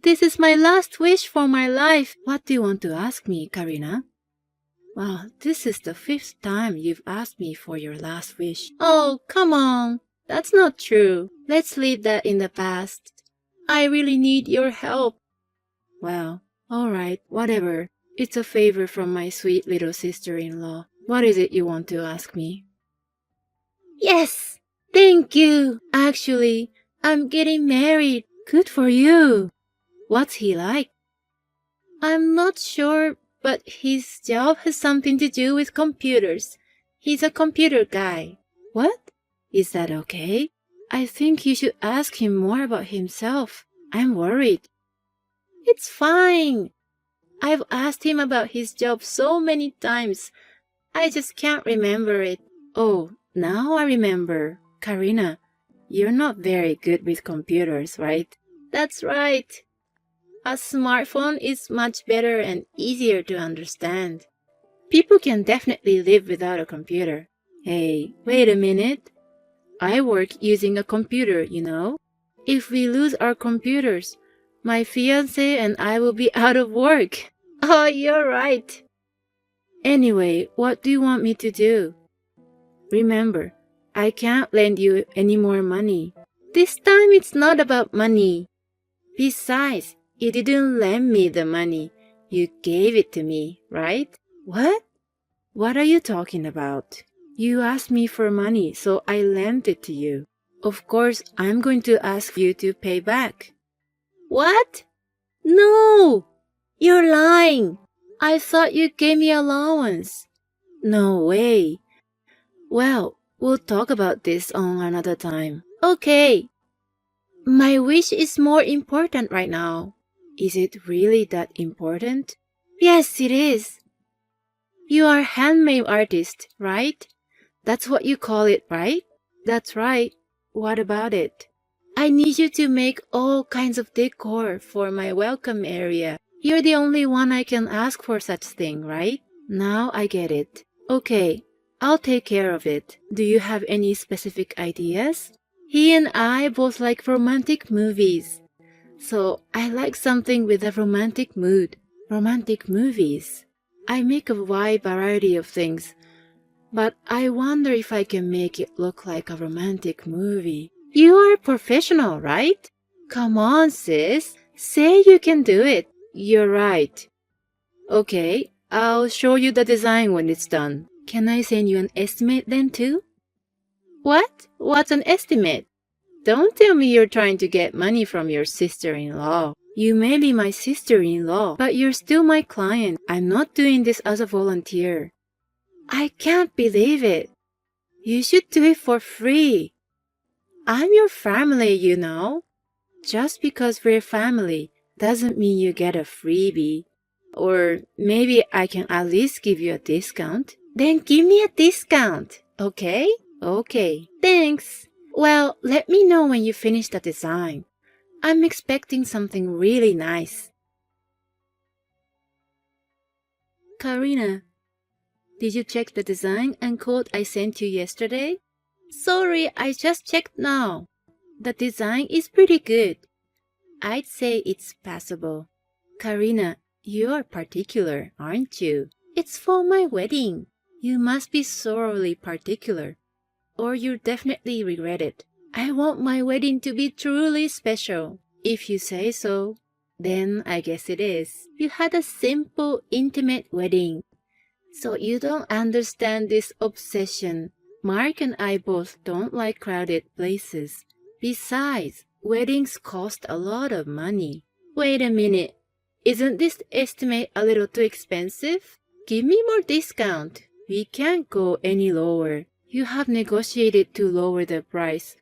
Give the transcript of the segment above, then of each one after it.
This is my last wish for my life. What do you want to ask me, Karina? Well, this is the 5th time you've asked me for your last wish. Oh, come on. That's not true. Let's leave that in the past. I really need your help. Well, all right, whatever. It's a favor from my sweet little sister-in-law. What is it you want to ask me? Yes! Thank you! Actually, I'm getting married. Good for you. What's he like? I'm not sure, but his job has something to do with computers. He's a computer guy. What? Is that okay? I think you should ask him more about himself. I'm worried. It's fine. I've asked him about his job so many times. I just can't remember it. Oh, now I remember. Karina, you're not very good with computers, right? That's right. A smartphone is much better and easier to understand. People can definitely live without a computer. Hey, wait a minute. I work using a computer, you know. If we lose our computers, my fiancé and I will be out of work. Oh, you're right. Anyway, what do you want me to do? Remember, I can't lend you any more money. This time it's not about money. Besides, you didn't lend me the money. You gave it to me, right? What? What are you talking about? You asked me for money, so I lent it to you. Of course, I'm going to ask you to pay back. What? No! You're lying! I thought you gave me allowance. No way. Well, we'll talk about this on another time. Okay. My wish is more important right now. Is it really that important? Yes, it is. You are a handmade artist, right? That's what you call it, right? That's right. What about it? I need you to make all kinds of decor for my welcome area. You're the only one I can ask for such thing, right? Now I get it. Okay, I'll take care of it. Do you have any specific ideas? He and I both like romantic movies. So I like something with a romantic mood. Romantic movies. I make a wide variety of things, but I wonder if I can make it look like a romantic movie. You are a professional, right? Come on, sis. Say you can do it. You're right. Okay, I'll show you the design when it's done. Can I send you an estimate then too? What? What's an estimate? Don't tell me you're trying to get money from your sister-in-law. You may be my sister-in-law, but you're still my client. I'm not doing this as a volunteer. I can't believe it. You should do it for free. I'm your family, you know. Just because we're family doesn't mean you get a freebie. Or maybe I can at least give you a discount. Then give me a discount, okay? Okay, thanks. Well, let me know when you finish the design. I'm expecting something really nice. Karina, did you check the design and code I sent you yesterday? Sorry, I just checked now. The design is pretty good. I'd say it's passable. Karina, you're particular, aren't you? It's for my wedding. You must be thoroughly particular, or you'll definitely regret it. I want my wedding to be truly special. If you say so, then I guess it is. You had a simple, intimate wedding, so you don't understand this obsession. Mark and I both don't like crowded places. Besides, weddings cost a lot of money. Wait a minute. Isn't this estimate a little too expensive? Give me more discount. We can't go any lower. You have negotiated to lower the price.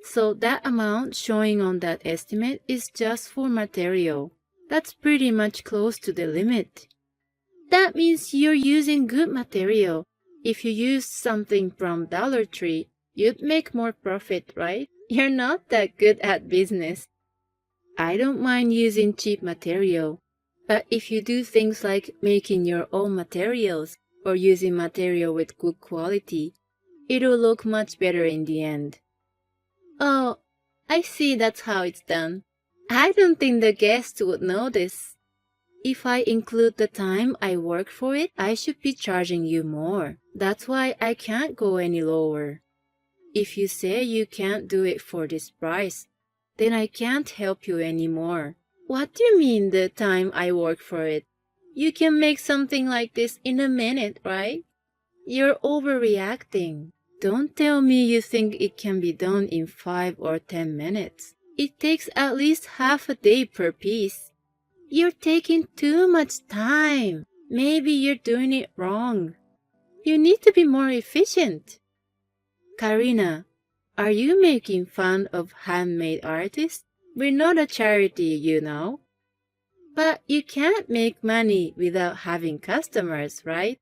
So that amount showing on that estimate is just for material. That's pretty much close to the limit. That means you're using good material. If you used something from Dollar Tree, you'd make more profit, right? You're not that good at business. I don't mind using cheap material, but if you do things like making your own materials or using material with good quality, it'll look much better in the end. Oh, I see that's how it's done. I don't think the guests would notice. If I include the time I work for it, I should be charging you more. That's why I can't go any lower. If you say you can't do it for this price, then I can't help you anymore. What do you mean the time I work for it? You can make something like this in a minute, right? You're overreacting. Don't tell me you think it can be done in 5 or 10 minutes. It takes at least half a day per piece. You're taking too much time. Maybe you're doing it wrong. You need to be more efficient. Karina, are you making fun of handmade artists? We're not a charity, you know. But you can't make money without having customers, right?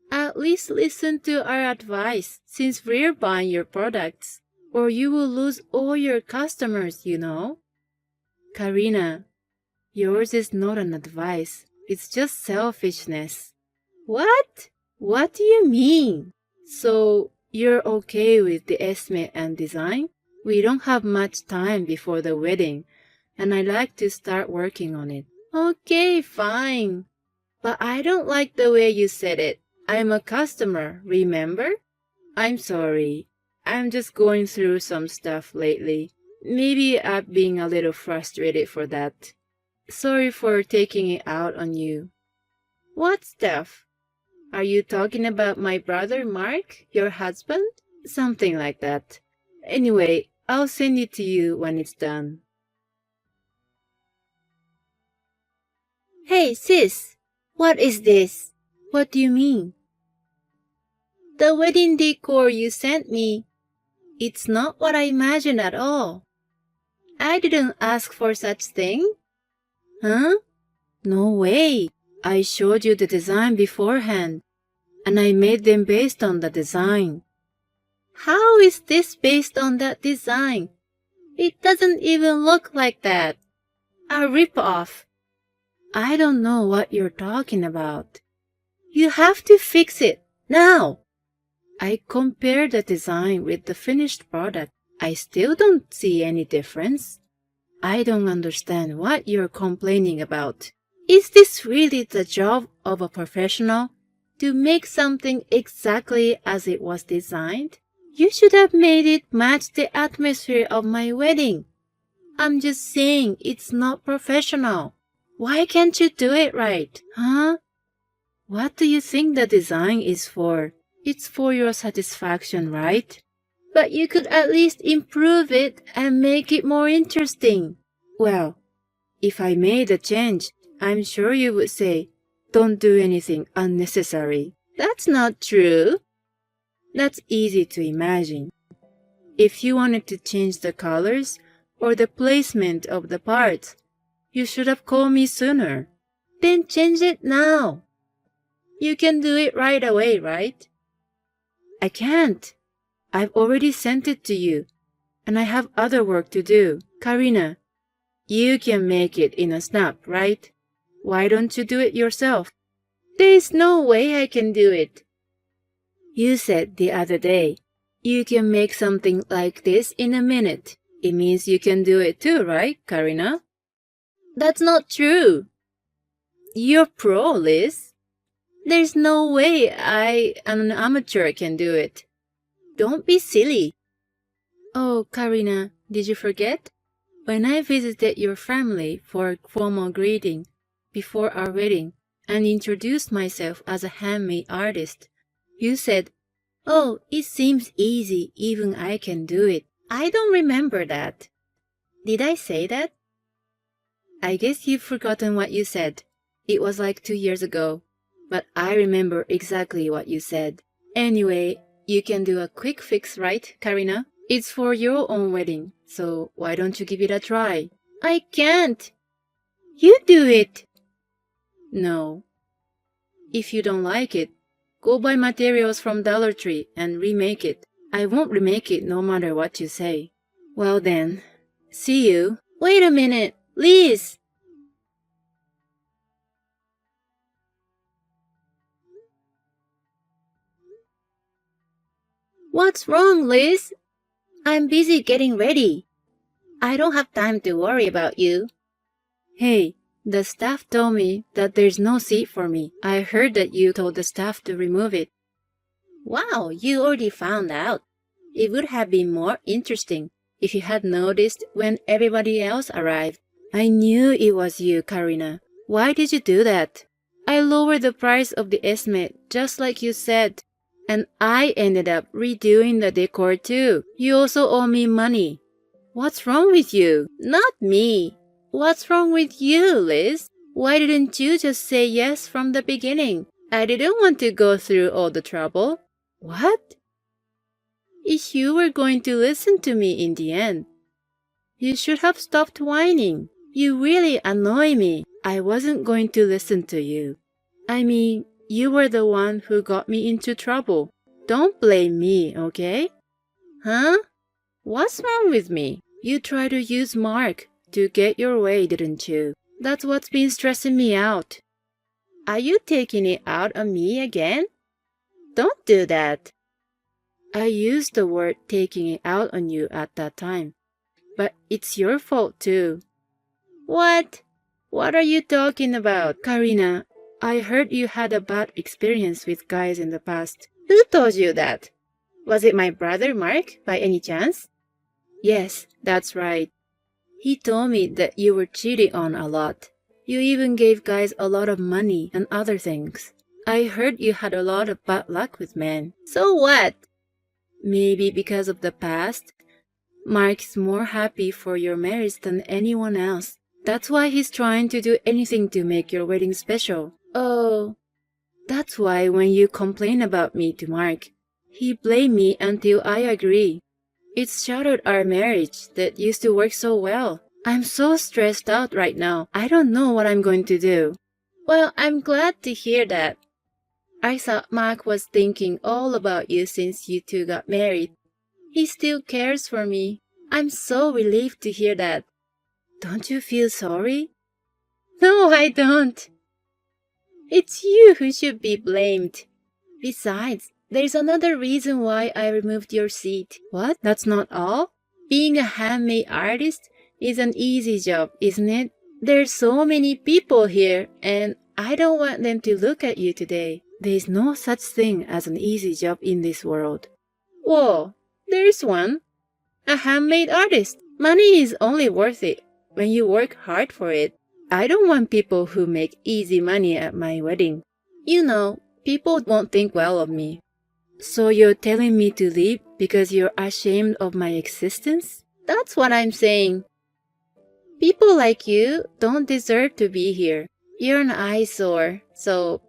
At least listen to our advice since we're buying your products, or you will lose all your customers, you know. Karina, yours is not an advice. It's just selfishness. What? What do you mean? So, you're okay with the estimate and design? We don't have much time before the wedding, and I'd like to start working on it. Okay, fine. But I don't like the way you said it. I'm a customer, remember? I'm sorry. I'm just going through some stuff lately. Maybe I'm being a little frustrated for that. Sorry for taking it out on you. What stuff? Are you talking about my brother Mark, your husband? Something like that. Anyway, I'll send it to you when it's done. Hey, sis, what is this? What do you mean? The wedding decor you sent me. It's not what I imagined at all. I didn't ask for such thing. Huh? No way. I showed you the design beforehand, and I made them based on the design. How is this based on that design? It doesn't even look like that. A rip-off. I don't know what you're talking about. You have to fix it, now. I compared the design with the finished product. I still don't see any difference. I don't understand what you're complaining about. Is this really the job of a professional? To make something exactly as it was designed? You should have made it match the atmosphere of my wedding. I'm just saying it's not professional. Why can't you do it right, huh? What do you think the design is for? It's for your satisfaction, right? But you could at least improve it and make it more interesting. Well, if I made a change, I'm sure you would say, don't do anything unnecessary. That's not true. That's easy to imagine. If you wanted to change the colors or the placement of the parts, you should have called me sooner. Then change it now. You can do it right away, right? I can't. I've already sent it to you, and I have other work to do. Karina, you can make it in a snap, right? Why don't you do it yourself? There's no way I can do it. You said the other day, you can make something like this in a minute. It means you can do it too, right, Karina? That's not true. You're pro, Liz. There's no way an amateur can do it. Don't be silly. Oh, Karina, did you forget? When I visited your family for a formal greeting before our wedding and introduced myself as a handmade artist, you said, "Oh, it seems easy, even I can do it." I don't remember that. Did I say that? I guess you've forgotten what you said. It was like 2 years ago, but I remember exactly what you said. Anyway, you can do a quick fix, right, Karina? It's for your own wedding, so why don't you give it a try? I can't. You do it. No. If you don't like it, go buy materials from Dollar Tree and remake it. I won't remake it no matter what you say. Well then, see you. Wait a minute, Liz! What's wrong, Liz? I'm busy getting ready. I don't have time to worry about you. Hey, the staff told me that there's no seat for me. I heard that you told the staff to remove it. Wow, you already found out. It would have been more interesting if you had noticed when everybody else arrived. I knew it was you, Karina. Why did you do that? I lowered the price of the estimate, just like you said. And I ended up redoing the decor too. You also owe me money. What's wrong with you? Not me. What's wrong with you, Liz? Why didn't you just say yes from the beginning? I didn't want to go through all the trouble. What? If you were going to listen to me in the end, you should have stopped whining. You really annoy me. I wasn't going to listen to you. I mean, you were the one who got me into trouble. Don't blame me, okay? Huh? What's wrong with me? You tried to use Mark to get your way, didn't you? That's what's been stressing me out. Are you taking it out on me again? Don't do that. I used the word taking it out on you at that time. But it's your fault too. What? What are you talking about, Karina? I heard you had a bad experience with guys in the past. Who told you that? Was it my brother Mark, by any chance? Yes, that's right. He told me that you were cheating on a lot. You even gave guys a lot of money and other things. I heard you had a lot of bad luck with men. So what? Maybe because of the past, Mark's more happy for your marriage than anyone else. That's why he's trying to do anything to make your wedding special. Oh, that's why when you complain about me to Mark, he blamed me until I agree. It's shattered our marriage that used to work so well. I'm so stressed out right now. I don't know what I'm going to do. Well, I'm glad to hear that. I thought Mark was thinking all about you since you two got married. He still cares for me. I'm so relieved to hear that. Don't you feel sorry? No, I don't. It's you who should be blamed. Besides, there's another reason why I removed your seat. What? That's not all? Being a handmade artist is an easy job, isn't it? There's so many people here, and I don't want them to look at you today. There's no such thing as an easy job in this world. Whoa, there's one. A handmade artist. Money is only worth it when you work hard for it. I don't want people who make easy money at my wedding. You know, people won't think well of me. So you're telling me to leave because you're ashamed of my existence? That's what I'm saying. People like you don't deserve to be here. You're an eyesore, so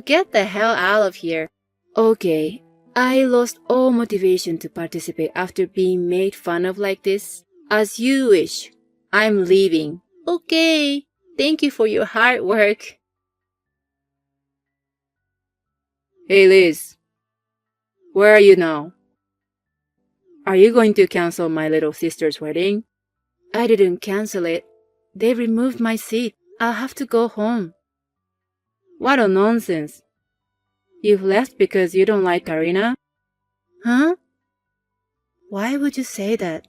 get the hell out of here. Okay, I lost all motivation to participate after being made fun of like this. As you wish. I'm leaving. Okay, thank you for your hard work. Hey Liz, where are you now? Are you going to cancel my little sister's wedding? I didn't cancel it. They removed my seat. I'll have to go home. What a nonsense. You've left because you don't like Karina? Huh? Why would you say that?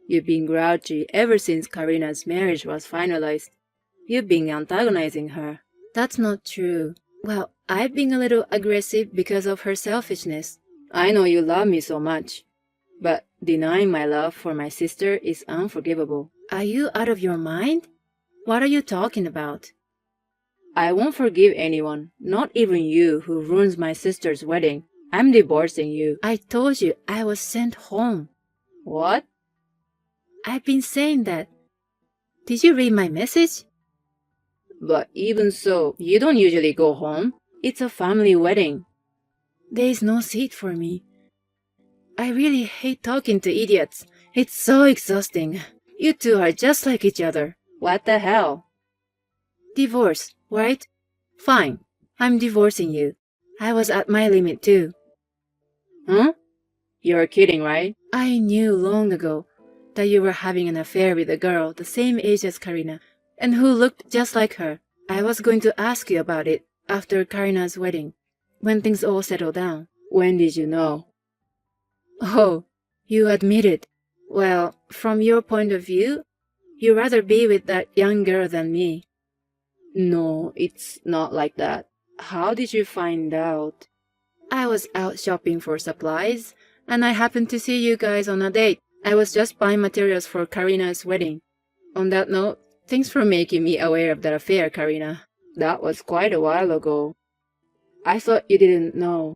You've been grouchy ever since Karina's marriage was finalized. You've been antagonizing her. That's not true. Well, I've been a little aggressive because of her selfishness. I know you love me so much, but denying my love for my sister is unforgivable. Are you out of your mind? What are you talking about? I won't forgive anyone, not even you who ruins my sister's wedding. I'm divorcing you. I told you I was sent home. What? I've been saying that. Did you read my message? But even so, you don't usually go home. It's a family wedding. There's no seat for me. I really hate talking to idiots. It's so exhausting. You two are just like each other. What the hell? Divorce, right? Fine. I'm divorcing you. I was at my limit too. Huh? You're kidding, right? I knew long ago that you were having an affair with a girl the same age as Karina and who looked just like her. I was going to ask you about it after Karina's wedding, when things all settled down. When did you know? Oh, you admit it. Well, from your point of view, you'd rather be with that young girl than me. No, it's not like that. How did you find out? I was out shopping for supplies, and I happened to see you guys on a date. I was just buying materials for Karina's wedding. On that note, thanks for making me aware of that affair, Karina. That was quite a while ago. I thought you didn't know.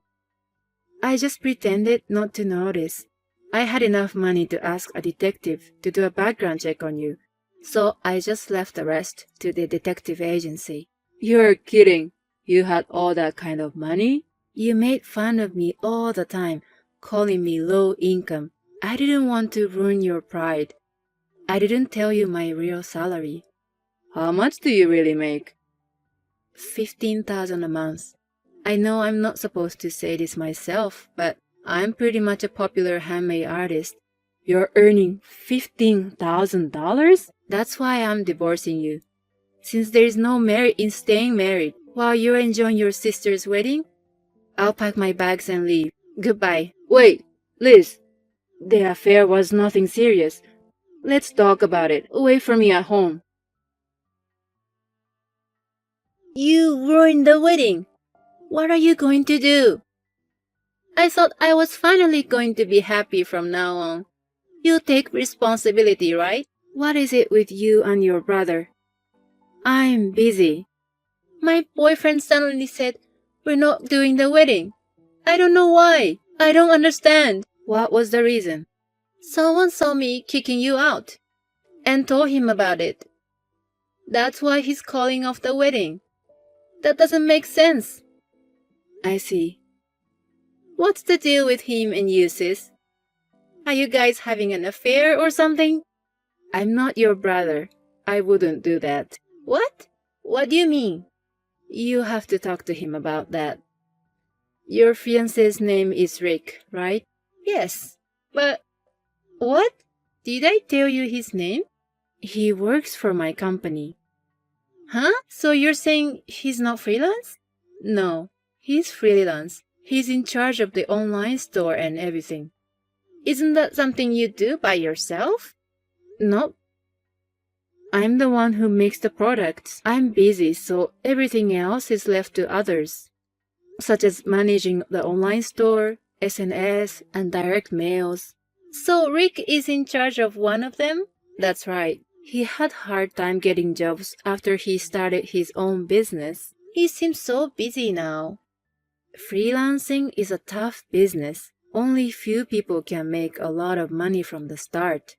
I just pretended not to notice. I had enough money to ask a detective to do a background check on you, so I just left the rest to the detective agency. You're kidding. You had all that kind of money? You made fun of me all the time, calling me low income. I didn't want to ruin your pride. I didn't tell you my real salary. How much do you really make? 15,000 a month. I know I'm not supposed to say this myself, but I'm pretty much a popular handmade artist. You're earning $15,000? That's why I'm divorcing you. Since there's no merit in staying married while you're enjoying your sister's wedding, I'll pack my bags and leave. Goodbye. Wait, Liz. The affair was nothing serious. Let's talk about it. Away from me at home. You ruined the wedding. What are you going to do? I thought I was finally going to be happy from now on. You take responsibility, right? What is it with you and your brother? I'm busy. My boyfriend suddenly said, we're not doing the wedding. I don't know why. I don't understand. What was the reason? Someone saw me kicking you out and told him about it. That's why he's calling off the wedding. That doesn't make sense. I see. What's the deal with him and you, sis? Are you guys having an affair or something? I'm not your brother. I wouldn't do that. What? What do you mean? You have to talk to him about that. Your fiancé's name is Rick, right? Yes. But what? Did I tell you his name? He works for my company. Huh? So you're saying he's not freelance? No, he's freelance. He's in charge of the online store and everything. Isn't that something you do by yourself? Nope. I'm the one who makes the products. I'm busy, so everything else is left to others, such as managing the online store, SNS, and direct mails. So Rick is in charge of one of them? That's right. He had a hard time getting jobs after he started his own business. He seems so busy now. Freelancing is a tough business. Only few people can make a lot of money from the start.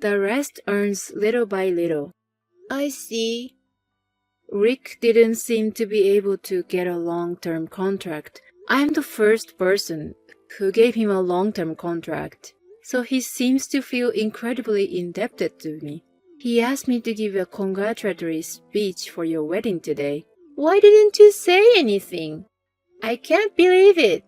The rest earns little by little. I see. Rick didn't seem to be able to get a long-term contract. I'm the first person who gave him a long-term contract, so he seems to feel incredibly indebted to me. He asked me to give a congratulatory speech for your wedding today. Why didn't you say anything? I can't believe it.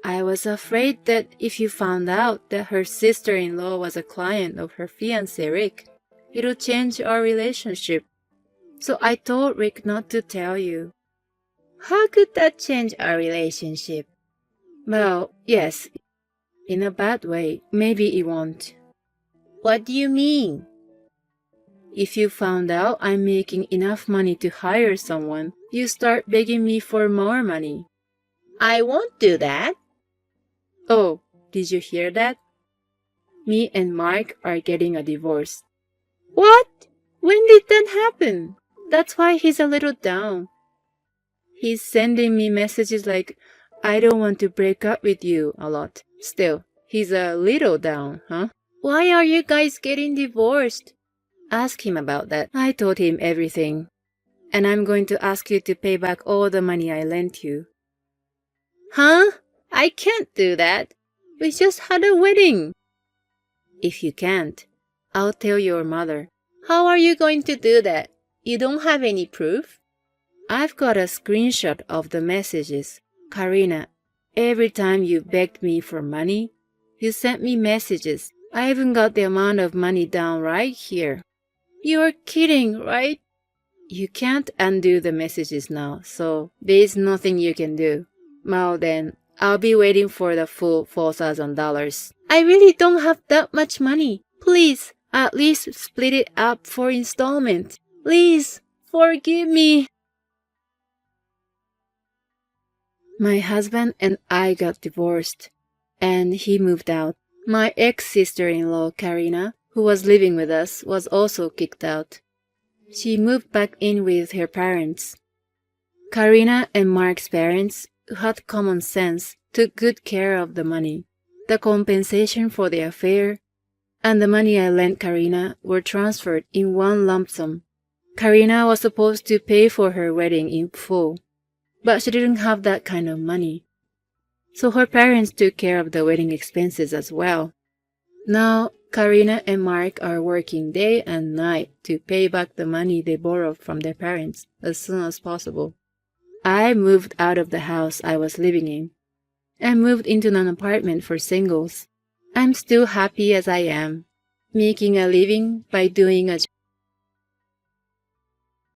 I was afraid that if you found out that her sister-in-law was a client of her fiancé Rick, it'll change our relationship. So I told Rick not to tell you. How could that change our relationship? Well, yes, in a bad way. Maybe it won't. What do you mean? If you found out I'm making enough money to hire someone, you start begging me for more money. I won't do that. Oh, did you hear that? Me and Mark are getting a divorce. What? When did that happen? That's why he's a little down. He's sending me messages like, I don't want to break up with you a lot. Still, he's a little down, huh? Why are you guys getting divorced? Ask him about that. I told him everything. And I'm going to ask you to pay back all the money I lent you. Huh? I can't do that. We just had a wedding. If you can't, I'll tell your mother. How are you going to do that? You don't have any proof? I've got a screenshot of the messages. Karina, every time you begged me for money, you sent me messages. I even got the amount of money down right here. You're kidding, right? You can't undo the messages now, so there's nothing you can do. Well then, I'll be waiting for the full $4,000. I really don't have that much money. Please, at least split it up for installment. Please, forgive me. My husband and I got divorced, and he moved out. My ex-sister-in-law, Karina, who was living with us, was also kicked out. She moved back in with her parents. Karina and Mark's parents, who had common sense, took good care of the money. The compensation for the affair and the money I lent Karina were transferred in one lump sum. Karina was supposed to pay for her wedding in full, but she didn't have that kind of money. So her parents took care of the wedding expenses as well. Now, Karina and Mark are working day and night to pay back the money they borrowed from their parents as soon as possible. I moved out of the house I was living in and moved into an apartment for singles. I'm still happy as I am, making a living by doing a